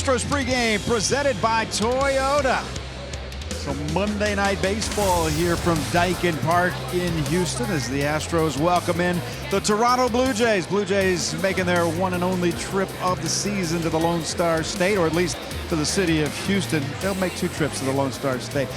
Astros pregame presented by Toyota. So Monday Night Baseball here from Daikin Park in Houston as the Astros welcome in the Toronto Blue Jays. Blue Jays making their one and only trip of the season to the Lone Star State, or at least to the city of Houston. They'll make 2 trips to the Lone Star State.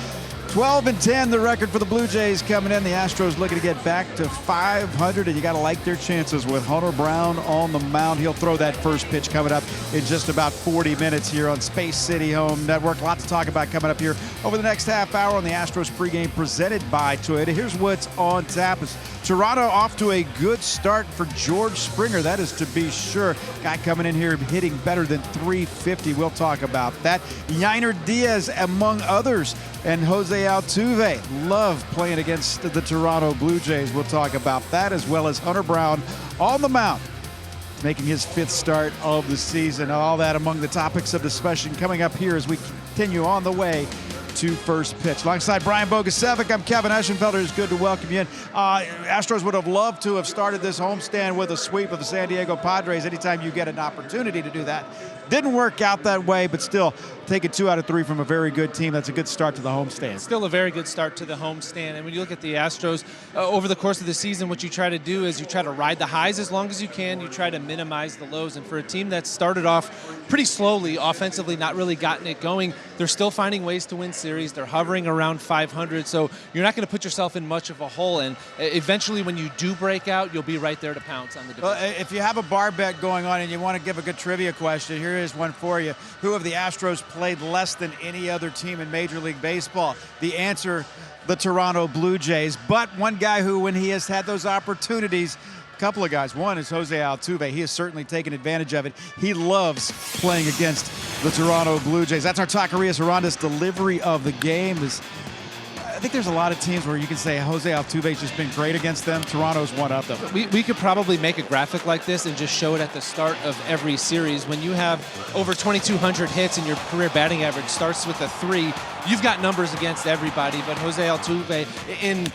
12-10 the record for the Blue Jays coming in. The Astros looking to get back to 500, and you got to like their chances with Hunter Brown on the mound. He'll throw that first pitch coming up in just about 40 minutes here on Space City Home Network. Lots to talk about coming up here over the next half hour on the Astros pregame presented by Toyota. Here's what's on tap. Toronto off to a good start for George Springer, that is to be sure. Guy coming in here hitting better than .350. We'll talk about that. Yainer Diaz among others, and Jose Altuve love playing against the Toronto Blue Jays. We'll talk about that, as well as Hunter Brown on the mound, making his 5th start of the season. All that among the topics of discussion coming up here as we continue on the way to first pitch. Alongside Brian Bogusevic, I'm Kevin Eschenfelder. It's good to welcome you in. Astros would have loved to have started this homestand with a sweep of the San Diego Padres anytime you get an opportunity to do that. Didn't work out that way, but still, taking 2 out of 3 from a very good team. That's a good start to the homestand. Still a very good start to the homestand. And when you look at the Astros, over the course of the season, what you try to do is you try to ride the highs as long as you can. You try to minimize the lows. And for a team that started off pretty slowly, offensively, not really gotten it going, they're still finding ways to win series. They're hovering around 500. So you're not going to put yourself in much of a hole. And eventually, when you do break out, you'll be right there to pounce on the division. Well, if you have a bar bet going on and you want to give a good trivia question, here is one for you. Who of the Astros played less than any other team in Major League Baseball? The answer, the Toronto Blue Jays. But one guy who, when he has had those opportunities, a couple of guys. One is Jose Altuve. He has certainly taken advantage of it. He loves playing against the Toronto Blue Jays. That's our Taquerias Aranda's delivery of the game. I think there's a lot of teams where you can say Jose Altuve's just been great against them. Toronto's one of them. We could probably make a graphic like this and just show it at the start of every series. When you have over 2,200 hits and your career batting average starts with a 3, you've got numbers against everybody. But Jose Altuve, in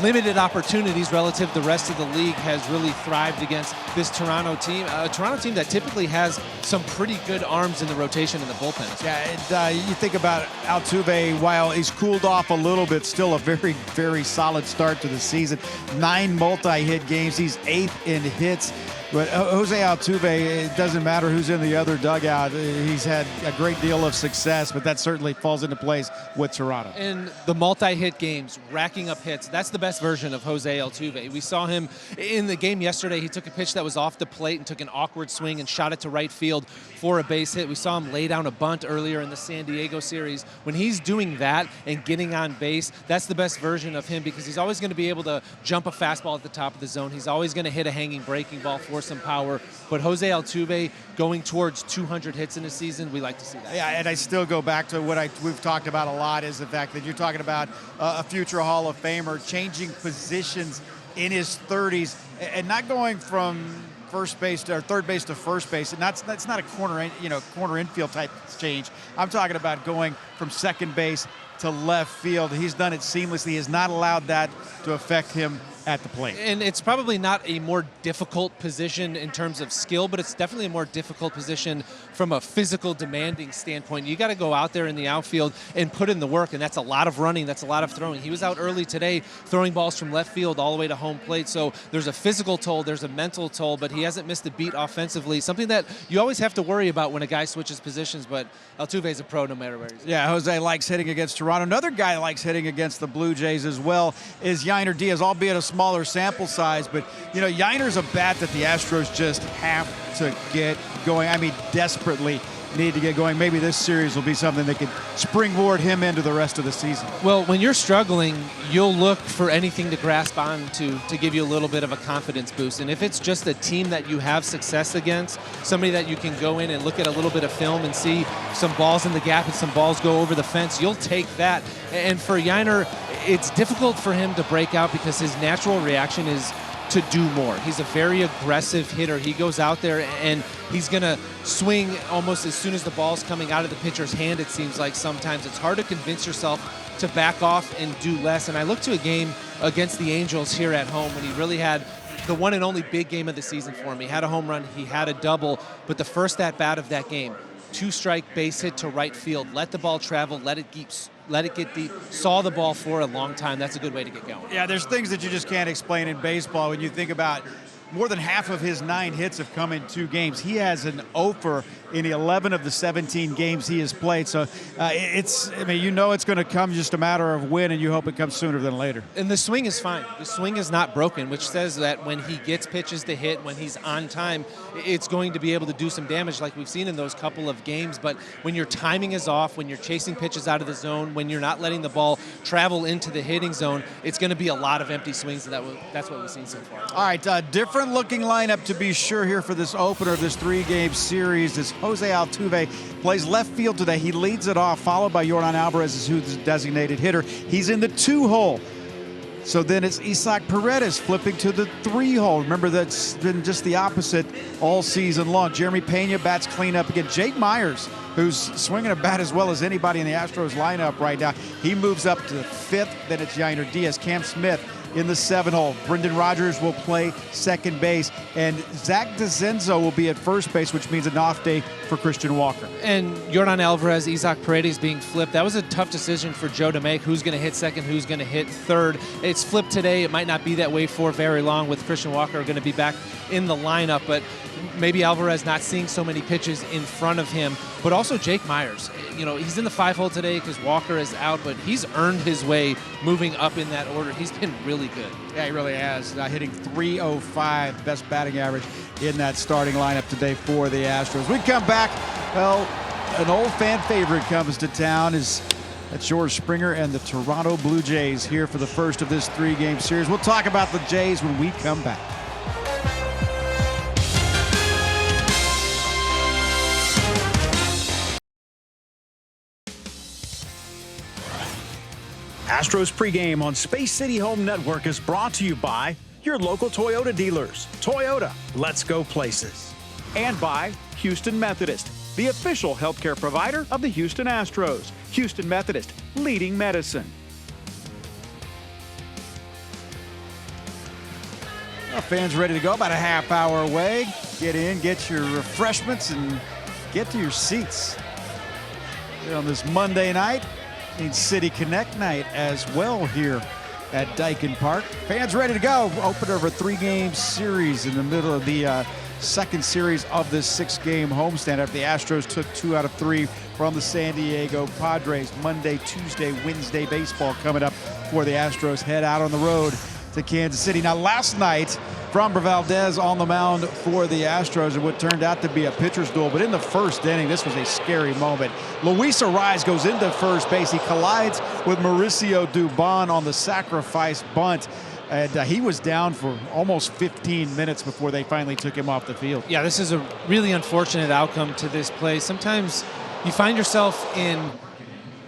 limited opportunities relative to the rest of the league, has really thrived against this Toronto team. A Toronto team that typically has some pretty good arms in the rotation in the bullpen. Yeah, you think about Altuve, while he's cooled off a little bit, still a very, very solid start to the season. 9 multi-hit games. He's 8th in hits. But Jose Altuve, it doesn't matter who's in the other dugout. He's had a great deal of success, but that certainly falls into place with Toronto. And the multi-hit games, racking up hits, that's the best version of Jose Altuve. We saw him in the game yesterday. He took a pitch that was off the plate and took an awkward swing and shot it to right field for a base hit. We saw him lay down a bunt earlier in the San Diego series. When he's doing that and getting on base, that's the best version of him, because he's always going to be able to jump a fastball at the top of the zone. He's always going to hit a hanging breaking ball for some power. But Jose Altuve going towards 200 hits in a season, we like to see that. Yeah, and I still go back to what we've talked about a lot, is the fact that you're talking about a future Hall of Famer changing positions in his 30s and not going from first base or third base to first base. And that's not a corner infield type change. I'm talking about going from second base to left field. He's done it seamlessly. He has not allowed that to affect him at the plate. And it's probably not a more difficult position in terms of skill, but it's definitely a more difficult position from a physical demanding standpoint. You got to go out there in the outfield and put in the work, and that's a lot of running, that's a lot of throwing. He was out early today throwing balls from left field all the way to home plate, so there's a physical toll, there's a mental toll, but he hasn't missed a beat offensively, something that you always have to worry about when a guy switches positions, but Altuve's a pro no matter where he's at. Yeah, Jose likes hitting against Toronto. Another guy likes hitting against the Blue Jays as well is Yainer Diaz, albeit a smaller sample size, but Yainer's a bat that the Astros just have to get going. I mean, desperately need to get going. Maybe this series will be something that could springboard him into the rest of the season. Well, when you're struggling, you'll look for anything to grasp on to give you a little bit of a confidence boost. And if it's just a team that you have success against, somebody that you can go in and look at a little bit of film and see some balls in the gap and some balls go over the fence, you'll take that. And for Yainer, it's difficult for him to break out because his natural reaction is to do more. He's a very aggressive hitter. He goes out there and he's going to swing almost as soon as the ball's coming out of the pitcher's hand, it seems like sometimes. It's hard to convince yourself to back off and do less. And I look to a game against the Angels here at home when he really had the one and only big game of the season for him. He had a home run, he had a double, but the first at-bat of that game, two-strike base hit to right field. Let the ball travel, let it get deep. Saw the ball for a long time. That's a good way to get going. Yeah, there's things that you just can't explain in baseball when you think about more than half of his 9 hits have come in 2 games. He has an offer in 11 of the 17 games he has played. So it's going to come, just a matter of when, and you hope it comes sooner than later. And the swing is fine. The swing is not broken, which says that when he gets pitches to hit, when he's on time, it's going to be able to do some damage like we've seen in those couple of games. But when your timing is off, when you're chasing pitches out of the zone, when you're not letting the ball travel into the hitting zone, it's going to be a lot of empty swings, and that's what we've seen so far. All right, different looking lineup to be sure here for this opener of this 3-game series. As Jose Altuve plays left field today. He leads it off, followed by Yordan Alvarez, who's the designated hitter. He's in the 2-hole. So then it's Isaac Paredes flipping to the 3-hole. Remember, that's been just the opposite all season long. Jeremy Pena bats clean up again. Jake Myers, who's swinging a bat as well as anybody in the Astros lineup right now, he moves up to the 5th. Then it's Yainer Diaz. Cam Smith in the 7-hole. Brendan Rodgers will play second base, and Zach DeZenzo will be at first base, which means an off day for Christian Walker. And Yordan Alvarez, Isaac Paredes being flipped. That was a tough decision for Joe to make. Who's going to hit second? Who's going to hit third? It's flipped today. It might not be that way for very long, with Christian Walker going to be back in the lineup, but maybe Alvarez not seeing so many pitches in front of him, but also Jake Myers. He's in the 5-hole today because Walker is out, but he's earned his way moving up in that order. He's been really good. Yeah, he really has. Hitting .305, best batting average in that starting lineup today for the Astros. We come back, well, an old fan favorite comes to town. That's George Springer and the Toronto Blue Jays here for the first of this 3-game series. We'll talk about the Jays when we come back. Astros pregame on Space City Home Network is brought to you by your local Toyota dealers. Toyota, let's go places. And by Houston Methodist, the official healthcare provider of the Houston Astros. Houston Methodist, leading medicine. Well, fans ready to go, about a half hour away. Get in, get your refreshments, and get to your seats. On this Monday night, means City Connect night as well here at Daikin Park. Fans ready to go. Opener of a 3-game series in the middle of the second series of this 6-game homestand after the Astros took 2 out of 3 from the San Diego Padres. Monday, Tuesday, Wednesday baseball coming up before the Astros head out on the road to Kansas City. Now, last night, Framber Valdez on the mound for the Astros in what turned out to be a pitcher's duel. But in the first inning, this was a scary moment. Luis Arraez goes into first base. He collides with Mauricio Dubon on the sacrifice bunt. And he was down for almost 15 minutes before they finally took him off the field. Yeah, this is a really unfortunate outcome to this play. Sometimes you find yourself in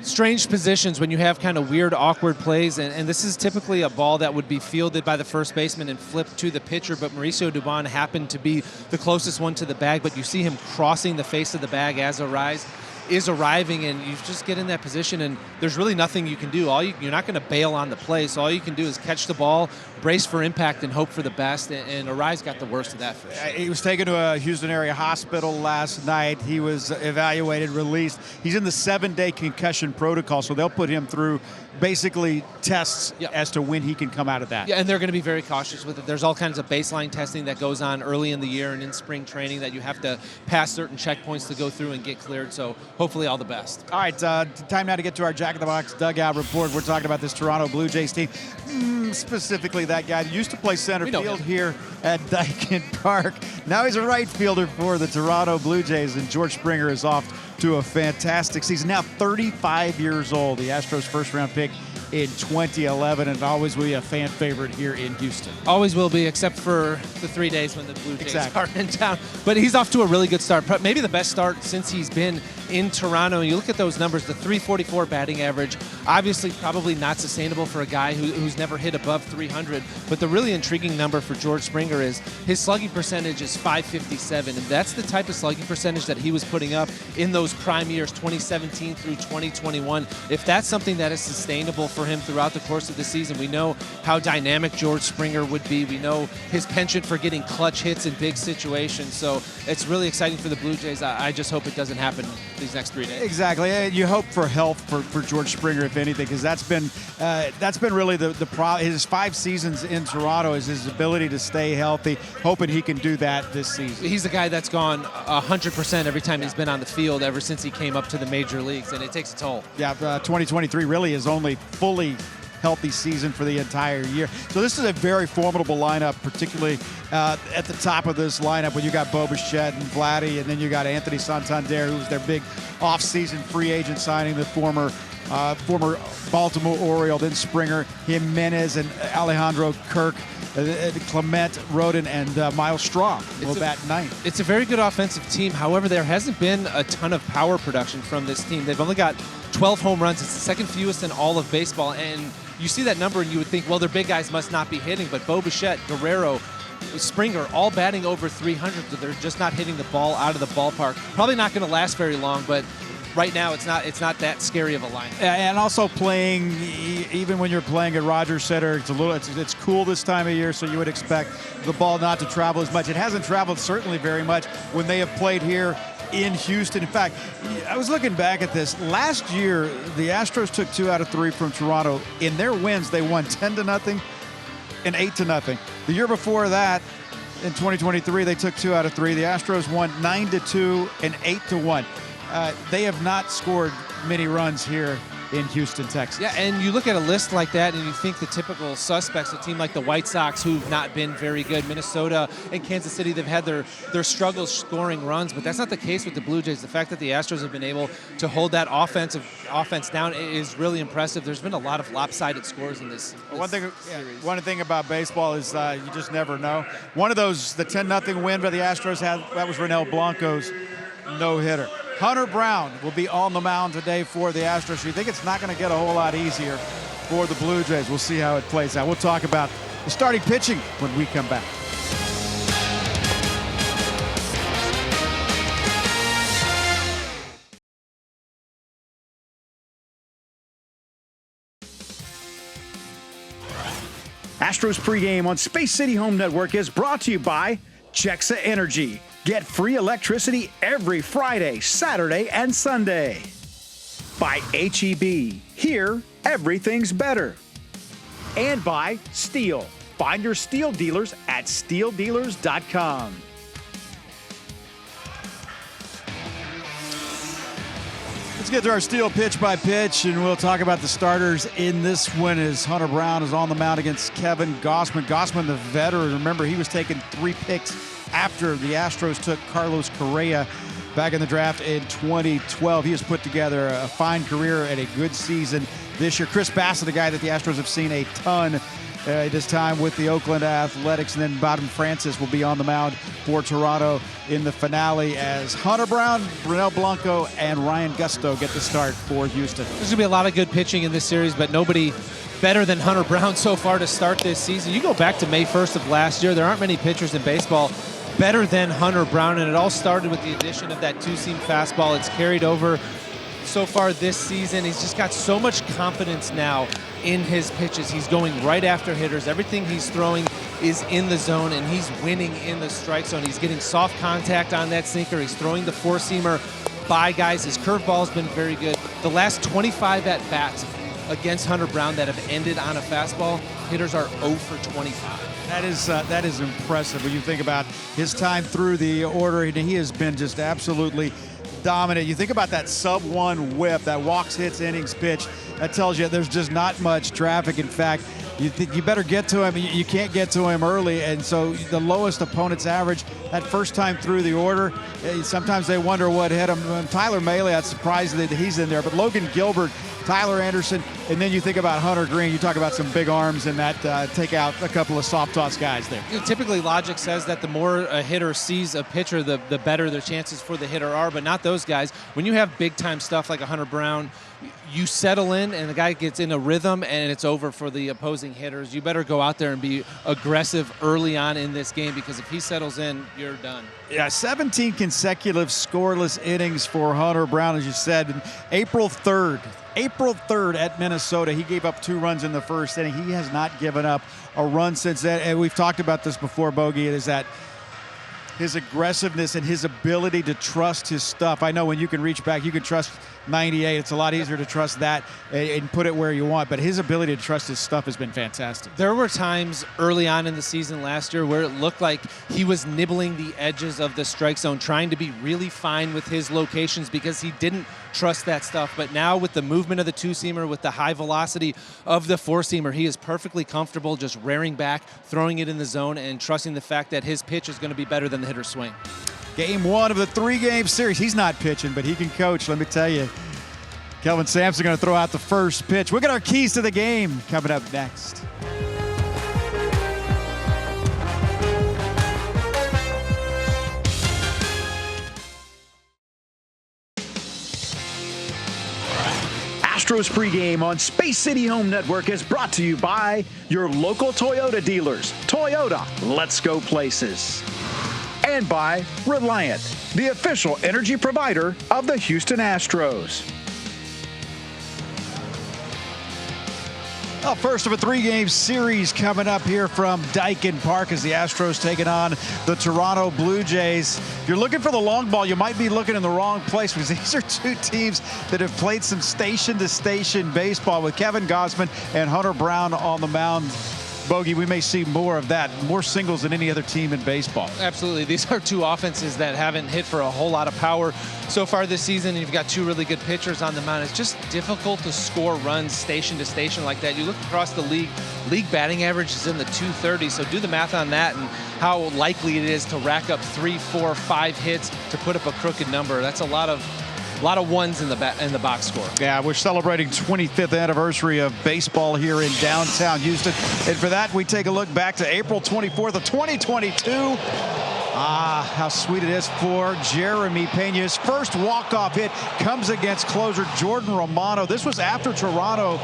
strange positions when you have kind of weird, awkward plays, and this is typically a ball that would be fielded by the first baseman and flipped to the pitcher, but Mauricio Dubon happened to be the closest one to the bag, but you see him crossing the face of the bag as Arraez is arriving, and you just get in that position, and there's really nothing you can do. You're not going to bail on the play, so all you can do is catch the ball, brace for impact, and hope for the best, and Arraez got the worst of that for sure. He was taken to a Houston area hospital last night. He was evaluated, released. He's in the 7-day concussion protocol, so they'll put him through basically tests as to when he can come out of that. Yeah, and they're going to be very cautious with it. There's all kinds of baseline testing that goes on early in the year and in spring training that you have to pass certain checkpoints to go through and get cleared, so hopefully all the best. All right, time now to get to our Jack in the Box dugout report. We're talking about this Toronto Blue Jays team, specifically that guy who used to play center field here at Daikin Park. Now he's a right fielder for the Toronto Blue Jays, and George Springer is off to a fantastic season. Now 35 years old, the Astros first-round pick in 2011, and always will be a fan favorite here in Houston. Always will be, except for the 3 days when the Blue Jays are in town. But he's off to a really good start, maybe the best start since he's been in Toronto. And you look at those numbers, the .344 batting average, obviously probably not sustainable for a guy who's never hit above 300. But the really intriguing number for George Springer is his slugging percentage is .557, and that's the type of slugging percentage that he was putting up in those prime years, 2017 through 2021. If that's something that is sustainable for him throughout the course of the season, we know how dynamic George Springer would be. We know his penchant for getting clutch hits in big situations. So it's really exciting for the Blue Jays. I just hope it doesn't happen these next 3 days. Exactly. You hope for health for George Springer, if anything, because that's been really the problem. His 5 seasons in Toronto is his ability to stay healthy. Hoping he can do that this season. He's a guy that's gone 100% every time he's been on the field ever since he came up to the major leagues, and it takes a toll. Yeah, 2023 really is only fully healthy season for the entire year. So this is a very formidable lineup, particularly at the top of this lineup when you got Bo Bichette and Vladdy, and then you got Anthony Santander, who's their big off-season free agent signing, the former Baltimore Oriole, then Springer, Jimenez, and Alejandro Kirk, Clement, Rodin, and Miles Straw will bat 9th. It's a very good offensive team. However, there hasn't been a ton of power production from this team. They've only got 12 home runs. It's the second fewest in all of baseball. And you see that number and you would think, well, their big guys must not be hitting. But Bo Bichette, Guerrero, Springer, all batting over 300. They're just not hitting the ball out of the ballpark. Probably not going to last very long, but right now it's not that scary of a line. And also playing, even when you're playing at Rogers Center, it's cool this time of year, so you would expect the ball not to travel as much. It hasn't traveled certainly very much when they have played here in Houston. In fact, I was looking back at this. Last year, the Astros took 2 out of 3 from Toronto. In their wins, they won 10-0 and 8-0. The year before that, in 2023, they took 2 out of 3. The Astros won 9-2 and 8-1. They have not scored many runs here in Houston, Texas. Yeah, and you look at a list like that and you think the typical suspects, a team like the White Sox, who've not been very good, Minnesota and Kansas City, they've had their struggles scoring runs, but that's not the case with the Blue Jays. The fact that the Astros have been able to hold that offense down is really impressive. There's been a lot of lopsided scores in this series. One thing about baseball is you just never know. One of those, the 10-0 win by the Astros, that was Ronel Blanco's no-hitter. Hunter Brown will be on the mound today for the Astros. You think it's not going to get a whole lot easier for the Blue Jays. We'll see how it plays out. We'll talk about the starting pitching when we come back. Astros pregame on Space City Home Network is brought to you by Chexa Energy. Get free electricity every Friday, Saturday, and Sunday. By H-E-B. Here, everything's better. And by Steel. Find your Steel dealers at steeldealers.com. Let's get to our Steel pitch by pitch, and we'll talk about the starters in this one as Hunter Brown is on the mound against Kevin Gausman. Gausman, the veteran, remember he was taking 3 picks after the Astros took Carlos Correa back in the draft in 2012. He has put together a fine career and a good season this year. Chris Bassett, a guy that the Astros have seen a ton this time with the Oakland Athletics, and then Bowden Francis will be on the mound for Toronto in the finale as Hunter Brown, Ronel Blanco, and Ryan Gusto get the start for Houston. There's going to be a lot of good pitching in this series, but nobody better than Hunter Brown so far to start this season. You go back to May 1st of last year, there aren't many pitchers in baseball better than Hunter Brown, and it all started with the addition of that 2-seam fastball. It's carried over so far this season. He's just got so much confidence now in his pitches. He's going right after hitters. Everything he's throwing is in the zone, and he's winning in the strike zone. He's getting soft contact on that sinker. He's throwing the 4-seamer by guys. His curveball's been very good. The last 25 at-bats against Hunter Brown that have ended on a fastball, hitters are 0 for 25. That is impressive when you think about his time through the order. He has been just absolutely dominant. You think about that sub-1 whip, that walks, hits, innings pitch. That tells you there's just not much traffic. In fact, you better get to him. You can't get to him early, and so the lowest opponent's average that first time through the order, sometimes they wonder what hit him. Tyler Mahle, I'm surprised that he's in there, but Logan Gilbert Tyler Anderson, and then you think about Hunter Green. You talk about some big arms and that take out a couple of soft toss guys there. Typically, logic says that the more a hitter sees a pitcher, the better their chances for the hitter are, but not those guys. When you have big-time stuff like a Hunter Brown, you settle in and the guy gets in a rhythm and it's over for the opposing hitters. You better go out there and be aggressive early on in this game, because if he settles in, you're done. Yeah, 17 consecutive scoreless innings for Hunter Brown, as you said. April 3rd at Minnesota, he gave up 2 runs in the first inning. He has not given up a run since then. And we've talked about this before, Bogey, is that his aggressiveness and his ability to trust his stuff. I know when you can reach back, you can trust 98. It's a lot easier to trust that and put it where you want, but his ability to trust his stuff has been fantastic. There were times early on in the season last year where it looked like he was nibbling the edges of the strike zone, trying to be really fine with his locations because he didn't trust that stuff. But now with the movement of the two-seamer, with the high velocity of the four-seamer, he is perfectly comfortable just rearing back, throwing it in the zone, and trusting the fact that his pitch is going to be better than the hitter's swing. Game 1 of the 3-game series. He's not pitching, but he can coach, let me tell you. Kelvin Sampson going to throw out the first pitch. We'll get our keys to the game coming up next. Astros pregame on Space City Home Network is brought to you by your local Toyota dealers. Toyota, let's go places. And by Reliant, the official energy provider of the Houston Astros. Well, first of a 3-game series coming up here from Daikin Park as the Astros taking on the Toronto Blue Jays. If you're looking for the long ball, you might be looking in the wrong place, because these are 2 teams that have played some station-to-station baseball with Kevin Gausman and Hunter Brown on the mound. Bogey, we may see more of that, more singles than any other team in baseball. Absolutely. These are 2 offenses that haven't hit for a whole lot of power so far this season. You've got 2 really good pitchers on the mound. It's just difficult to score runs station to station like that. You look across the league batting average is in the 230s, so do the math on that and how likely it is to rack up 3, 4, 5 hits to put up a crooked number. That's a lot of ones in the box score. Yeah, we're celebrating 25th anniversary of baseball here in downtown Houston. And for that, we take a look back to April 24th of 2022. How sweet it is for Jeremy Pena. His first walk-off hit comes against closer Jordan Romano. This was after Toronto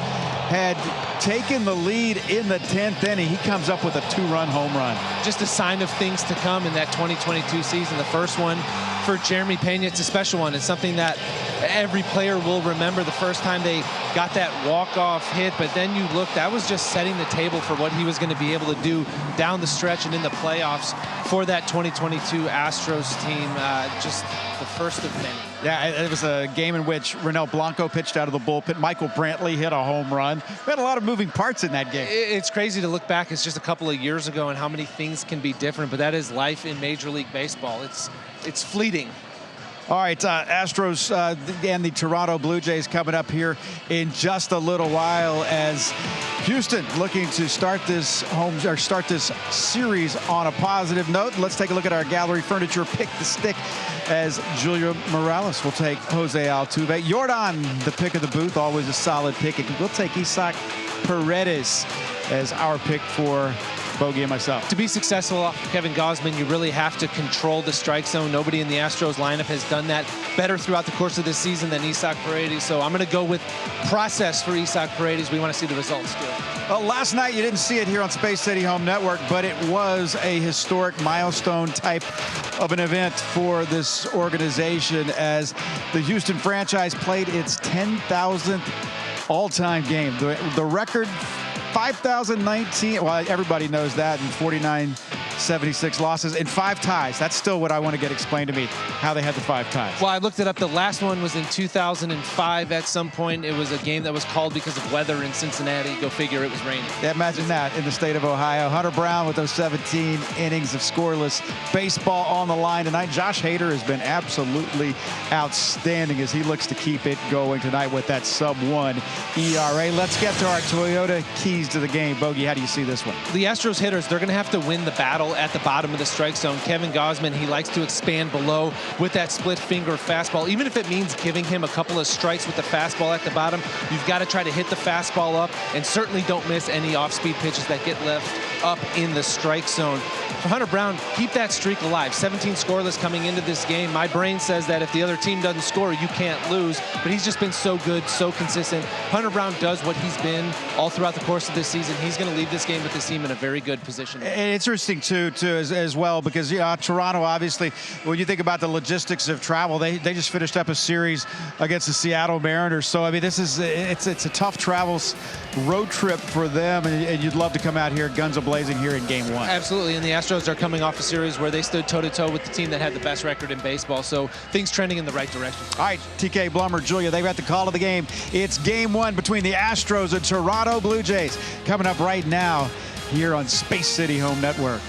had taken the lead in the 10th inning. He comes up with a 2-run home run. Just a sign of things to come in that 2022 season. The first one for Jeremy Pena, it's a special one. It's something that every player will remember, the first time they got that walk-off hit. But then you look, that was just setting the table for what he was going to be able to do down the stretch and in the playoffs for that 2022 Astros team. Just the first of many. Yeah, it was a game in which Ronel Blanco pitched out of the bullpen. Michael Brantley hit a home run. We had a lot of moving parts in that game. It's crazy to look back. It's just a couple of years ago and how many things can be different, but that is life in Major League Baseball. It's fleeting. All right, Astros and the Toronto Blue Jays coming up here in just a little while, as Houston looking to start this series on a positive note. Let's take a look at our gallery furniture pick the stick, as Julia Morales will take Jose Altuve. Jordan, the pick of the booth, always a solid pick. We'll take Isaac Paredes as our pick for Bogey and myself. To be successful off Kevin Gausman, you really have to control the strike zone. Nobody in the Astros lineup has done that better throughout the course of this season than Isaac Paredes. So I'm going to go with process for Isaac Paredes. We want to see the results too. Well, last night you didn't see it here on Space City Home Network, but it was a historic milestone type of an event for this organization, as the Houston franchise played its 10,000th all-time game. The record, 5,019, well, everybody knows that, and 49-76 losses and 5 ties. That's still what I want to get explained to me, how they had the 5 ties. Well, I looked it up. The last one was in 2005 at some point. It was a game that was called because of weather in Cincinnati. Go figure, it was raining. Yeah, imagine that in the state of Ohio. Hunter Brown with those 17 innings of scoreless baseball on the line tonight. Josh Hader has been absolutely outstanding as he looks to keep it going tonight with that sub-1 ERA. Let's get to our Toyota keys to the game. Bogey, how do you see this one? The Astros hitters, they're going to have to win the battle trouble at the bottom of the strike zone. Kevin Gausman, he likes to expand below with that split finger fastball. Even if it means giving him a couple of strikes with the fastball at the bottom, you've got to try to hit the fastball up, and certainly don't miss any off-speed pitches that get left up in the strike zone. For Hunter Brown, keep that streak alive. 17 scoreless coming into this game. My brain says that if the other team doesn't score, you can't lose, but he's just been so good, so consistent. Hunter Brown does what he's been all throughout the course of this season. He's going to leave this game with this team in a very good position. And it's interesting, too as well, because Toronto, obviously, when you think about the logistics of travel, they just finished up a series against the Seattle Mariners. So, I mean, it's a tough travels road trip for them, and you'd love to come out here guns a-blazing here in Game 1. Absolutely, and the Astros are coming off a series where they stood toe-to-toe with the team that had the best record in baseball, so things trending in the right direction. All right, TK, Blummer, Julia, they got the call of the game. It's Game 1 between the Astros and Toronto Blue Jays. Coming up right now here on Space City Home Network.